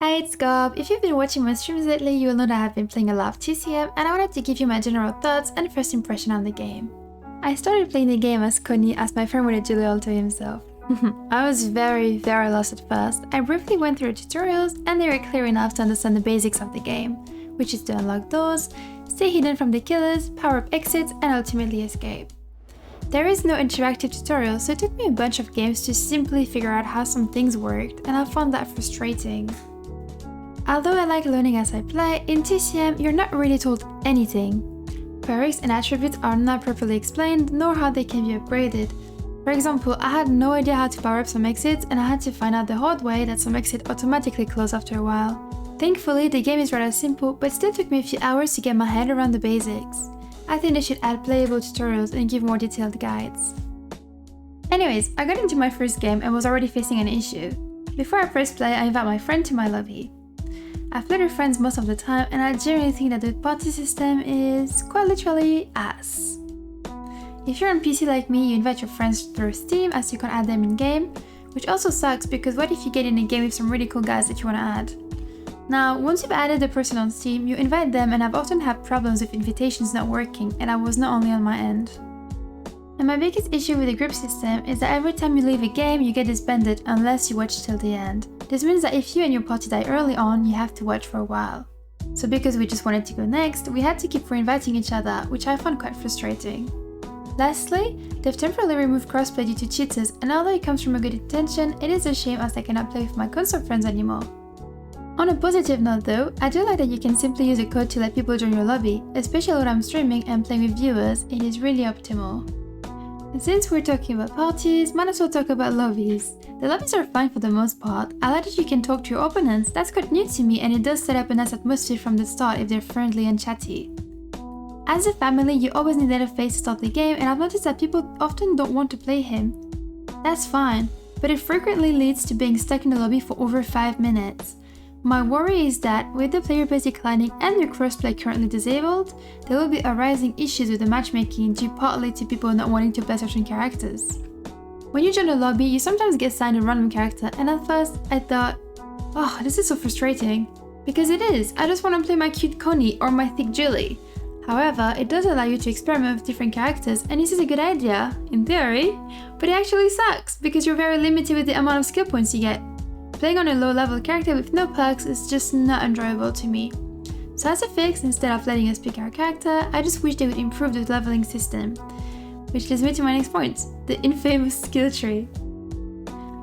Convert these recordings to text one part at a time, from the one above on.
Hi, it's Gob. If you've been watching my streams lately, you will know that I have been playing a lot of TCM, and I wanted to give you my general thoughts and first impression on the game. I started playing the game as Connie, as my friend would Julie all to himself. I was very lost at first. I briefly went through the tutorials, and they were clear enough to understand the basics of the game, which is to unlock doors, stay hidden from the killers, power up exits, and ultimately escape. There is no interactive tutorial, so it took me a bunch of games to simply figure out how some things worked, and I found that frustrating. Although I like learning as I play, in TCM you're not really told anything. Perks and attributes are not properly explained, nor how they can be upgraded. For example, I had no idea how to power up some exits, and I had to find out the hard way that some exits automatically close after a while. Thankfully, the game is rather simple, but still took me a few hours to get my head around the basics. I think they should add playable tutorials and give more detailed guides. Anyways, I got into my first game and was already facing an issue. Before I press play, I invite my friend to my lobby. I've played with friends most of the time, and I generally think that the party system is quite literally ass. If you're on PC like me, you invite your friends through Steam as you can't add them in game, which also sucks because what if you get in a game with some really cool guys that you want to add? Now, once you've added the person on Steam, you invite them, and I've often had problems with invitations not working, and I was not only on my end. And my biggest issue with the group system is that every time you leave a game, you get disbanded unless you watch till the end. This means that if you and your party die early on, you have to watch for a while. So because we just wanted to go next, we had to keep re-inviting each other, which I found quite frustrating. Lastly, they've temporarily removed crossplay due to cheaters, and although it comes from a good intention, it is a shame as I cannot play with my console friends anymore. On a positive note though, I do like that you can simply use a code to let people join your lobby, especially when I'm streaming and playing with viewers. It is really optimal. And since we're talking about parties, might as well talk about lobbies. The lobbies are fine for the most part. I like that you can talk to your opponents, that's quite new to me, and it does set up a nice atmosphere from the start if they're friendly and chatty. As a family, you always need a face to start the game, and I've noticed that people often don't want to play him. That's fine, but it frequently leads to being stuck in the lobby for over 5 minutes. My worry is that with the player base declining and the crossplay currently disabled, there will be arising issues with the matchmaking due partly to people not wanting to play certain characters. When you join a lobby, you sometimes get assigned a random character, and at first I thought, oh, this is so frustrating. Because it is, I just want to play my cute Connie or my thick Julie. However, it does allow you to experiment with different characters, and this is a good idea, in theory, but it actually sucks because you're very limited with the amount of skill points you get. Playing on a low-level character with no perks is just not enjoyable to me. So as a fix, instead of letting us pick our character, I just wish they would improve the leveling system. Which leads me to my next point, the infamous skill tree.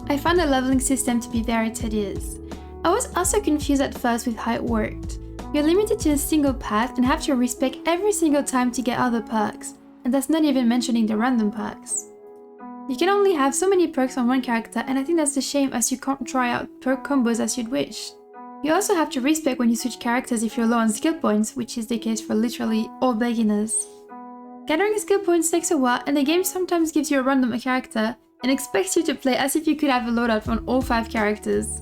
I found the leveling system to be very tedious. I was also confused at first with how it worked. You're limited to a single path and have to respec every single time to get other perks, and that's not even mentioning the random perks. You can only have so many perks on one character, and I think that's a shame as you can't try out perk combos as you'd wish. You also have to respec when you switch characters if you're low on skill points, which is the case for literally all beginners. Gathering skill points takes a while, and the game sometimes gives you a random character and expects you to play as if you could have a loadout on all 5 characters.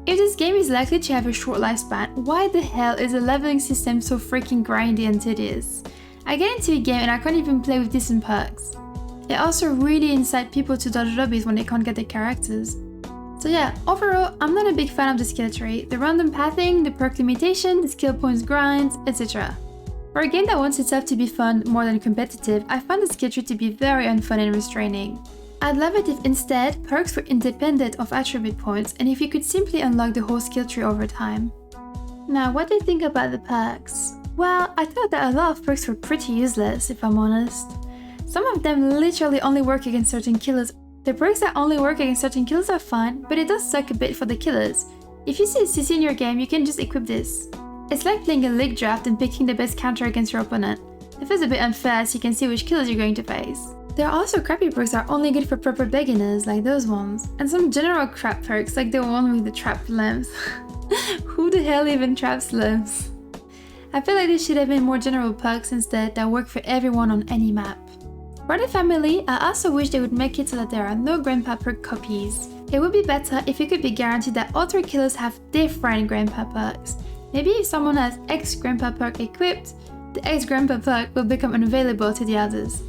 If this game is likely to have a short lifespan, why the hell is the leveling system so freaking grindy and tedious? I get into a game and I can't even play with decent perks. It also really incites people to dodge lobbies when they can't get their characters. So yeah, overall, I'm not a big fan of the skill tree, the random pathing, the perk limitation, the skill points grind, etc. For a game that wants itself to be fun more than competitive, I found the skill tree to be very unfun and restraining. I'd love it if instead, perks were independent of attribute points and if you could simply unlock the whole skill tree over time. Now, what do you think about the perks? Well, I thought that a lot of perks were pretty useless, if I'm honest. Some of them literally only work against certain killers. The perks that only work against certain killers are fine, but it does suck a bit for the killers. If you see a CC in your game, you can just equip this. It's like playing a league draft and picking the best counter against your opponent. It feels a bit unfair as you can see which killers you're going to face. There are also crappy perks that are only good for proper beginners, like those ones, and some general crap perks like the one with the trapped lamps. Who the hell even traps lamps? I feel like there should have been more general perks instead that work for everyone on any map. For the family, I also wish they would make it so that there are no grandpa perk copies. It would be better if it could be guaranteed that all 3 killers have different grandpa perks. Maybe if someone has X grandpa perk equipped, the X grandpa perk will become unavailable to the others.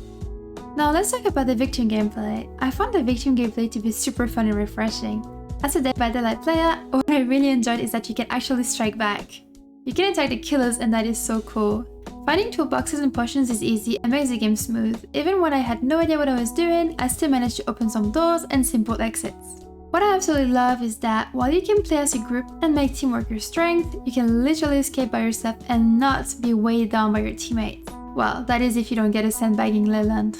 Now let's talk about the victim gameplay. I found the victim gameplay to be super fun and refreshing. As a Dead by Daylight player, what I really enjoyed is that you can actually strike back. You can attack the killers and that is so cool. Finding toolboxes and potions is easy and makes the game smooth. Even when I had no idea what I was doing, I still managed to open some doors and simple exits. What I absolutely love is that while you can play as a group and make teamwork your strength, you can literally escape by yourself and not be weighed down by your teammates. Well, that is if you don't get a sandbagging Leyland.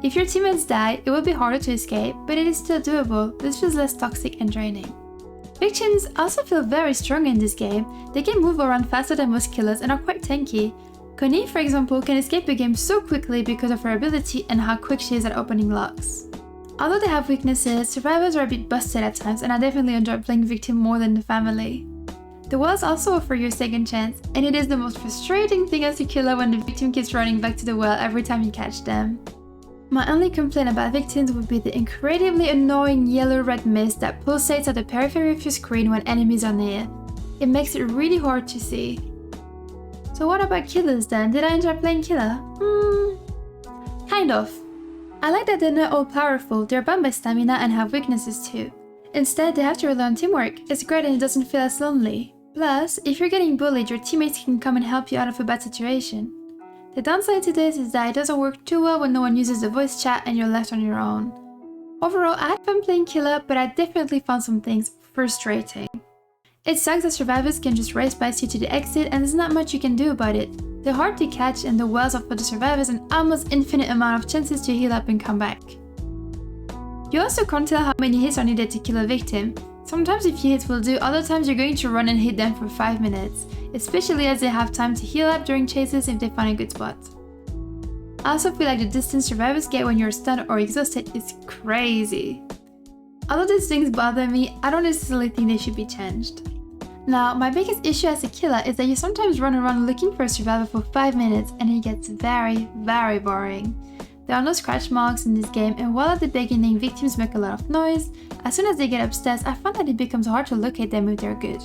If your teammates die, it will be harder to escape, but it is still doable. This feels less toxic and draining. Victims also feel very strong in this game. They can move around faster than most killers and are quite tanky. Connie, for example, can escape the game so quickly because of her ability and how quick she is at opening locks. Although they have weaknesses, survivors are a bit busted at times and I definitely enjoy playing Victim more than the family. The wells also offer you a second chance, and it is the most frustrating thing as a killer when the victim keeps running back to the well every time you catch them. My only complaint about victims would be the incredibly annoying yellow-red mist that pulsates at the periphery of your screen when enemies are near. It makes it really hard to see. So what about killers then? Did I enjoy playing killer? Kind of. I like that they're not all powerful, they're bound by stamina and have weaknesses too. Instead, they have to rely on teamwork. It's great and it doesn't feel as lonely. Plus, if you're getting bullied, your teammates can come and help you out of a bad situation. The downside to this is that it doesn't work too well when no one uses the voice chat and you're left on your own. Overall, I had fun playing killer, but I definitely found some things frustrating. It sucks that survivors can just race past you to the exit and there's not much you can do about it. They're hard to catch and the wells offer the survivors an almost infinite amount of chances to heal up and come back. You also can't tell how many hits are needed to kill a victim. Sometimes a few hits will do, other times you're going to run and hit them for 5 minutes, especially as they have time to heal up during chases if they find a good spot. I also feel like the distance survivors get when you're stunned or exhausted is crazy. Although these things bother me, I don't necessarily think they should be changed. Now, my biggest issue as a killer is that you sometimes run around looking for a survivor for 5 minutes and it gets very boring. There are no scratch marks in this game, and while at the beginning victims make a lot of noise, as soon as they get upstairs I find that it becomes hard to locate them if they're good.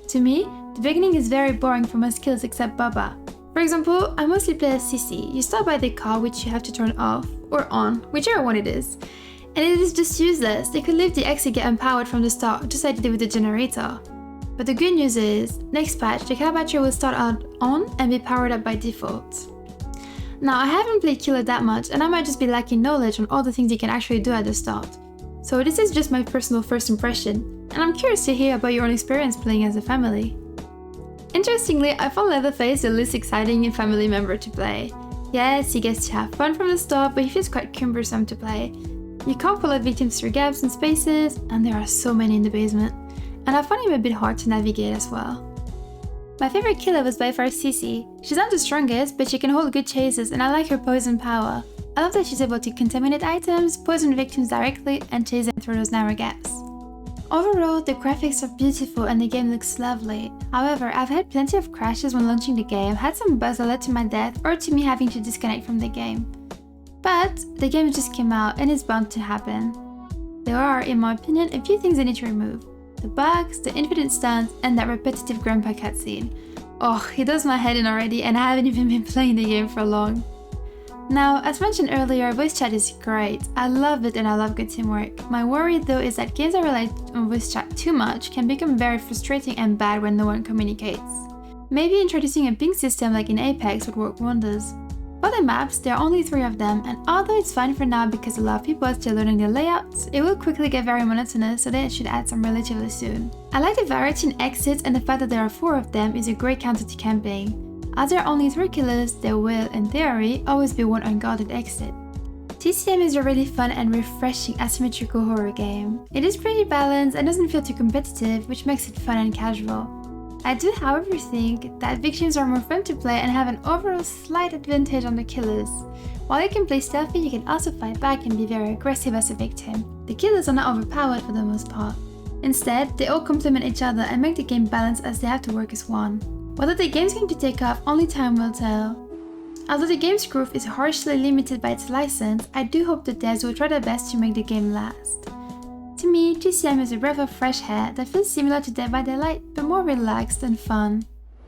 To me, the beginning is very boring for most kills except Baba. For example, I mostly play as Sissy. You start by the car which you have to turn off, or on, whichever one it is. And it is just useless. They could leave the exit get empowered from the start, just like they did with the generator. But the good news is, next patch, the car battery will start out on and be powered up by default. Now, I haven't played killer that much and I might just be lacking knowledge on all the things you can actually do at the start. So this is just my personal first impression, and I'm curious to hear about your own experience playing as a family. Interestingly, I found Leatherface the least exciting family member to play. Yes, he gets to have fun from the start, but he feels quite cumbersome to play. You can't follow victims through gaps and spaces, and there are so many in the basement. And I found him a bit hard to navigate as well. My favorite killer was by far Sissy. She's not the strongest, but she can hold good chases and I like her poison power. I love that she's able to contaminate items, poison victims directly, and chase them through those narrow gaps. Overall, the graphics are beautiful and the game looks lovely. However, I've had plenty of crashes when launching the game, had some bugs that led to my death or to me having to disconnect from the game. But the game just came out and it's bound to happen. There are, in my opinion, a few things I need to remove. The bugs, the infinite stuns, and that repetitive grandpa cutscene. Oh, it does my head in already and I haven't even been playing the game for long. Now, as mentioned earlier, voice chat is great. I love it and I love good teamwork. My worry though is that games that rely on voice chat too much can become very frustrating and bad when no one communicates. Maybe introducing a ping system like in Apex would work wonders. For the maps, there are only 3 of them, and although it's fine for now because a lot of people are still learning their layouts, it will quickly get very monotonous, so they should add some relatively soon. I like the variety in exits, and the fact that there are 4 of them is a great counter to camping. As there are only 3 killers, there will, in theory, always be one unguarded exit. TCM is a really fun and refreshing asymmetrical horror game. It is pretty balanced and doesn't feel too competitive, which makes it fun and casual. I do, however, think that victims are more fun to play and have an overall slight advantage on the killers. While you can play stealthy, you can also fight back and be very aggressive as a victim. The killers are not overpowered for the most part. Instead, they all complement each other and make the game balanced as they have to work as one. Whether the game's going to take off, only time will tell. Although the game's growth is harshly limited by its license, I do hope the devs will try their best to make the game last. To me, TCM is a breath of fresh air that feels similar to Dead by Daylight, but more relaxed and fun.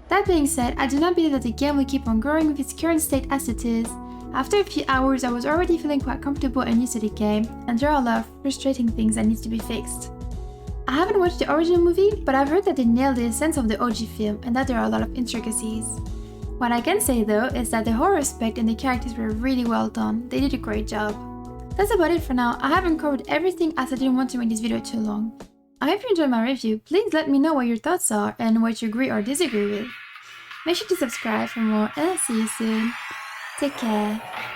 That being said, I do not believe that the game will keep on growing with its current state as it is. After a few hours, I was already feeling quite comfortable and used to the game, and there are a lot of frustrating things that needs to be fixed. I haven't watched the original movie, but I've heard that they nailed the essence of the OG film and that there are a lot of intricacies. What I can say though is that the horror aspect and the characters were really well done. They did a great job. That's about it for now. I haven't covered everything as I didn't want to make this video too long. I hope you enjoyed my review. Please let me know what your thoughts are and what you agree or disagree with. Make sure to subscribe for more and I'll see you soon. Take care.